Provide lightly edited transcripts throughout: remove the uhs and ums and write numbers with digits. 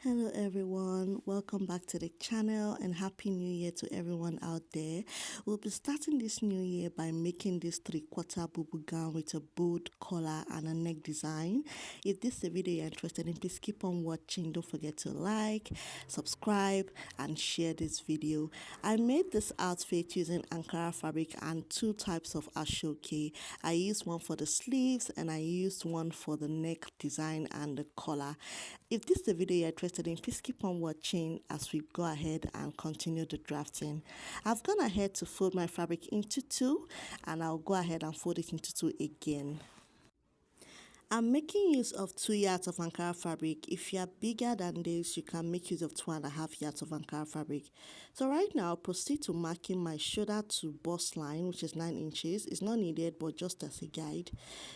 Hello everyone, welcome back to the channel and happy new year to everyone out there. We'll be starting this new year by making this 3/4 bubu gown with a bold collar and a neck design. If this is a video you're interested in, please keep on watching. Don't forget to like, subscribe and share this video. I made this outfit using Ankara fabric and two types of Aso-oke. I used one for the sleeves and I used one for the neck design and the collar. If this is the video you're interested in, please keep on watching as we go ahead and continue the drafting. I've gone ahead to fold my fabric into two and I'll go ahead and fold it into two again. I'm making use of 2 yards of Ankara fabric. If you are bigger than this, you can make use of 2.5 yards of Ankara fabric. So right now, I'll proceed to marking my shoulder to bust line, which is 9 inches. It's not needed, but just as a guide.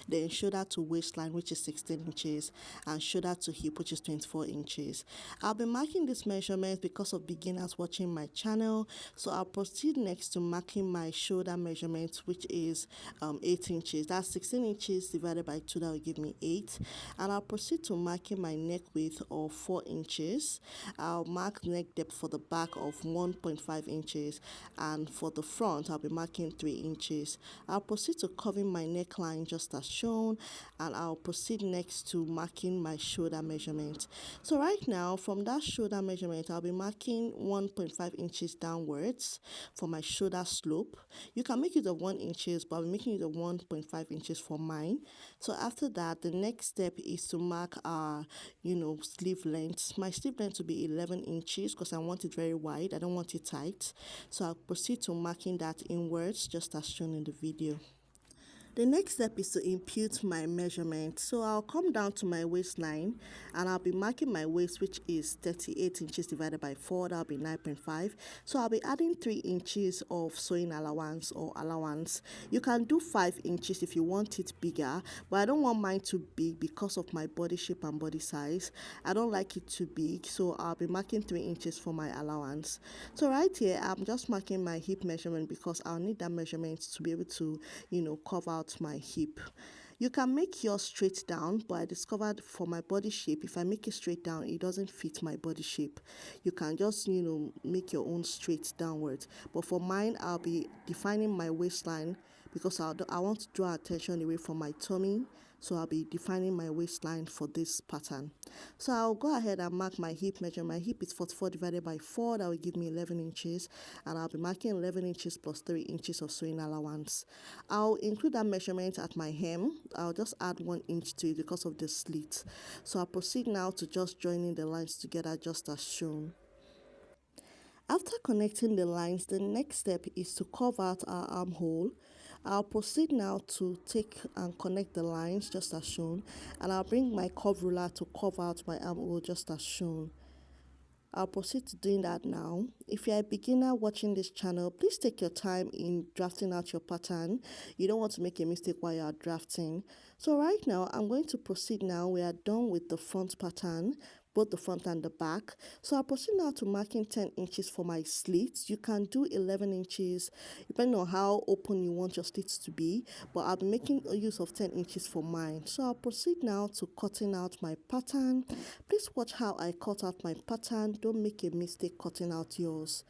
Then shoulder to waistline, which is 16 inches, and shoulder to hip, which is 24 inches. I'll be marking this measurement because of beginners watching my channel. So I'll proceed next to marking my shoulder measurement, which is 8 inches. That's 16 inches divided by 2, that will give me 8. And I'll proceed to marking my neck width of 4 inches. I'll mark neck depth for the back of 1.5 inches, and for the front I'll be marking 3 inches. I'll proceed to curving my neckline just as shown, and I'll proceed next to marking my shoulder measurement. So right now, from that shoulder measurement, I'll be marking 1.5 inches downwards for my shoulder slope. You can make use of 1 inches, but I'll be making use of 1.5 inches for mine. So after that, the next step is to mark our sleeve length. My sleeve length will be 11 inches because I want it very wide. I don't want it tight. So I'll proceed to marking that inwards just as shown in the video. The next step is to impute my measurement. So I'll come down to my waistline and I'll be marking my waist, which is 38 inches divided by 4. That'll be 9.5. So I'll be adding 3 inches of sewing allowance or allowance. You can do 5 inches if you want it bigger, but I don't want mine too big because of my body shape and body size. I don't like it too big, so I'll be marking 3 inches for my allowance. So right here, I'm just marking my hip measurement because I'll need that measurement to be able to, cover out my hip. You can make yours straight down, but I discovered for my body shape, if I make it straight down, it doesn't fit my body shape. You can just, make your own straight downwards. But for mine, I'll be defining my waistline because I want to draw attention away from my tummy. So I'll be defining my waistline for this pattern. So I'll go ahead and mark my hip measure. My hip is 44 divided by 4. That will give me 11 inches. And I'll be marking 11 inches plus 3 inches of sewing allowance. I'll include that measurement at my hem. I'll just add 1 inch to it because of the slit. So I'll proceed now to just joining the lines together just as shown. After connecting the lines, the next step is to carve out our armhole. I'll proceed now to take and connect the lines just as shown, and I'll bring my curve ruler to carve out my armhole just as shown. I'll proceed to doing that now. If you're a beginner watching this channel, please take your time in drafting out your pattern. You don't want to make a mistake while you are drafting. So right now, I'm going to proceed now. We are done with the front pattern, both the front and the back. So I'll proceed now to marking 10 inches for my slits. You can do 11 inches depending on how open you want your slits to be, but I'll be making use of 10 inches for mine. So I'll proceed now to cutting out my pattern. Please watch how I cut out my pattern. Don't make a mistake cutting out yours.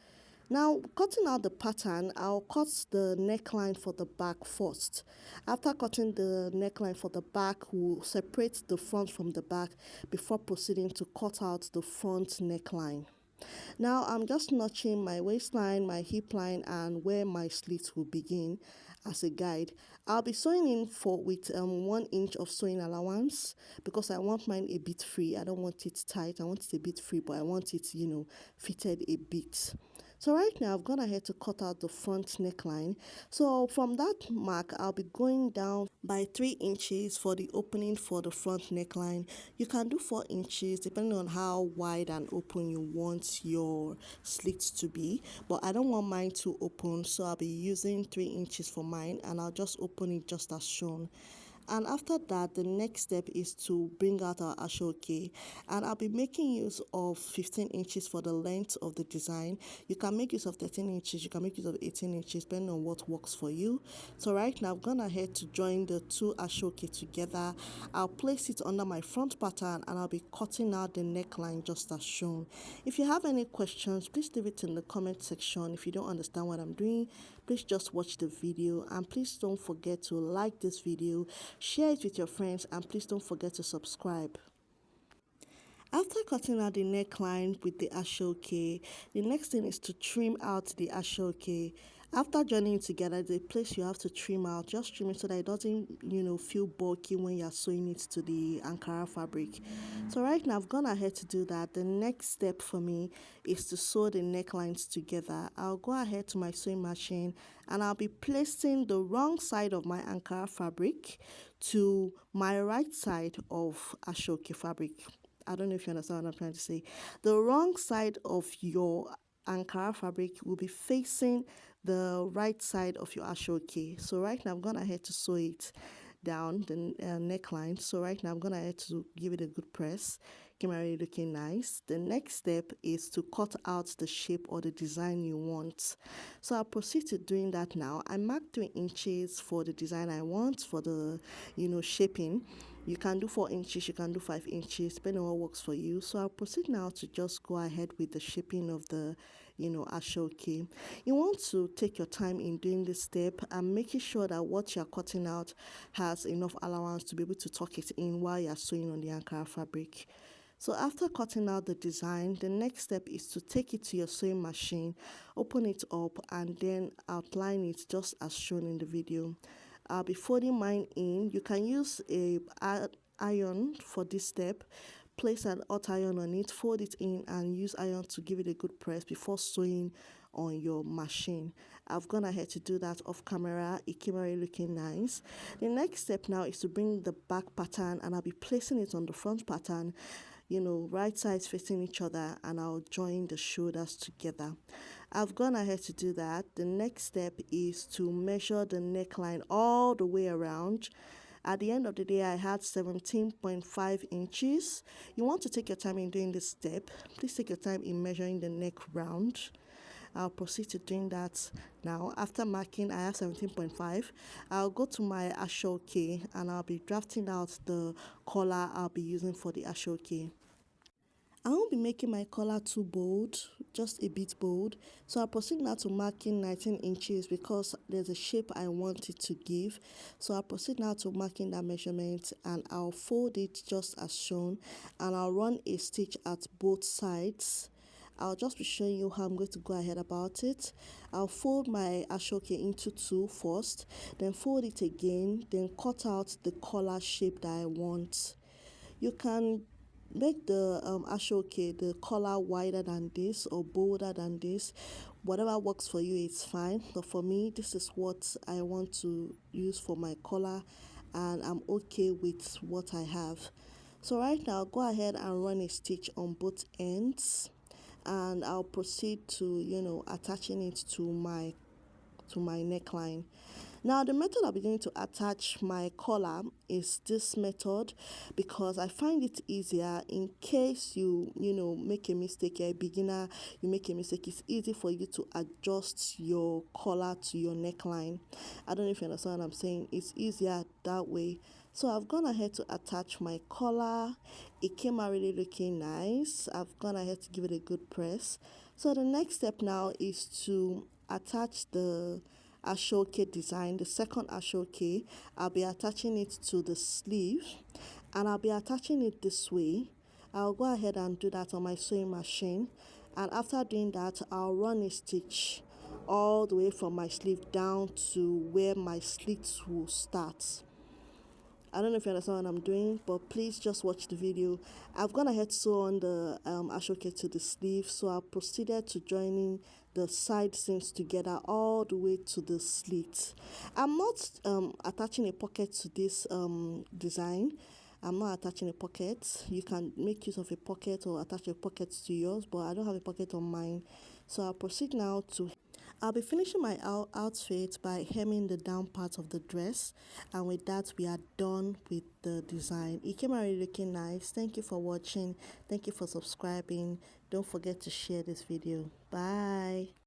Now, cutting out the pattern, I'll cut the neckline for the back first. After cutting the neckline for the back, we'll separate the front from the back before proceeding to cut out the front neckline. Now, I'm just notching my waistline, my hip line, and where my slits will begin as a guide. I'll be sewing in with 1 inch of sewing allowance because I want mine a bit free. I don't want it tight. I want it a bit free, but I want it, fitted a bit. So right now, I've gone ahead to cut out the front neckline. So from that mark, I'll be going down by 3 inches for the opening for the front neckline. You can do 4 inches depending on how wide and open you want your slits to be. But I don't want mine to open, so I'll be using 3 inches for mine, and I'll just open it just as shown. And after that, the next step is to bring out our Aso-oke, and I'll be making use of 15 inches for the length of the design. You can make use of 13 inches, you can make use of 18 inches, depending on what works for you. So right now, I've gone ahead to join the two Aso-oke together. I'll place it under my front pattern and I'll be cutting out the neckline just as shown. If you have any questions, please leave it in the comment section. If you don't understand what I'm doing, please just watch the video, and please don't forget to like this video, share it with your friends, and please don't forget to subscribe. After cutting out the neckline with the Aso-oke, the next thing is to trim out the Aso-oke. After joining it together, the place you have to trim out, just trim it so that it doesn't, feel bulky when you're sewing it to the Ankara fabric. So right now, I've gone ahead to do that. The next step for me is to sew the necklines together. I'll go ahead to my sewing machine and I'll be placing the wrong side of my Ankara fabric to my right side of Aso-oke fabric. I don't know if you understand what I'm trying to say. The wrong side of your Ankara fabric will be facing the right side of your Aso-oke. So right now I'm going ahead to sew it down the neckline. So right now I'm going ahead to give it a good press. Get already looking nice. The next step is to cut out the shape or the design you want. So I'll proceed to doing that now. I marked 3 inches for the design I want for the shaping. You can do 4 inches, you can do 5 inches, depending on what works for you. So I'll proceed now to just go ahead with the shaping of the Aso-oke. You want to take your time in doing this step and making sure that what you're cutting out has enough allowance to be able to tuck it in while you're sewing on the Ankara fabric. So after cutting out the design, the next step is to take it to your sewing machine, open it up, and then outline it just as shown in the video. I'll be folding mine in. You can use a iron for this step. Place an hot iron on it, fold it in, and use iron to give it a good press before sewing on your machine. I've gone ahead to do that off camera. It came already looking nice. The next step now is to bring the back pattern, and I'll be placing it on the front pattern, right sides facing each other, and I'll join the shoulders together. I've gone ahead to do that. The next step is to measure the neckline all the way around. At the end of the day, I had 17.5 inches. You want to take your time in doing this step. Please take your time in measuring the neck round. I'll proceed to doing that now. After marking, I have 17.5. I'll go to my Aso-oke and I'll be drafting out the collar I'll be using for the Aso-oke. I won't be making my collar too bold, just a bit bold. So I'll proceed now to marking 19 inches because there's a shape I want it to give. So I'll proceed now to marking that measurement and I'll fold it just as shown, and I'll run a stitch at both sides. I'll just be showing you how I'm going to go ahead about it. I'll fold my Aso-oke into 2 first, then fold it again, then cut out the collar shape that I want. You can make the Aso-oke, the collar, wider than this or bolder than this. Whatever works for you is fine, but for me this is what I want to use for my collar, and I'm okay with what I have. So right now I'll go ahead and run a stitch on both ends, and I'll proceed to attaching it to my neckline. Now the method I'll be going to attach my collar is this method because I find it easier in case you make a mistake. You're a beginner, you make a mistake, it's easy for you to adjust your collar to your neckline. I don't know if you understand what I'm saying. It's easier that way. So I've gone ahead to attach my collar. It came out really looking nice. I've gone ahead to give it a good press. So the next step now is to attach the Aso-oke design, the second Aso-oke. I'll be attaching it to the sleeve, and I'll be attaching it this way. I'll go ahead and do that on my sewing machine, and after doing that I'll run a stitch all the way from my sleeve down to where my slits will start. I don't know if you understand what I'm doing, but please just watch the video. I've gone ahead to sew on the Aso-oke to the sleeve, so I proceeded to joining the side seams together all the way to the slit. I'm not attaching a pocket to this design. I'm not attaching a pocket. You can make use of a pocket or attach a pocket to yours, but I don't have a pocket on mine. So I'll proceed now to I'll be finishing my outfit by hemming the down part of the dress, and with that we are done with the design. It came out really looking nice. Thank you for watching. Thank you for subscribing. Don't forget to share this video. Bye.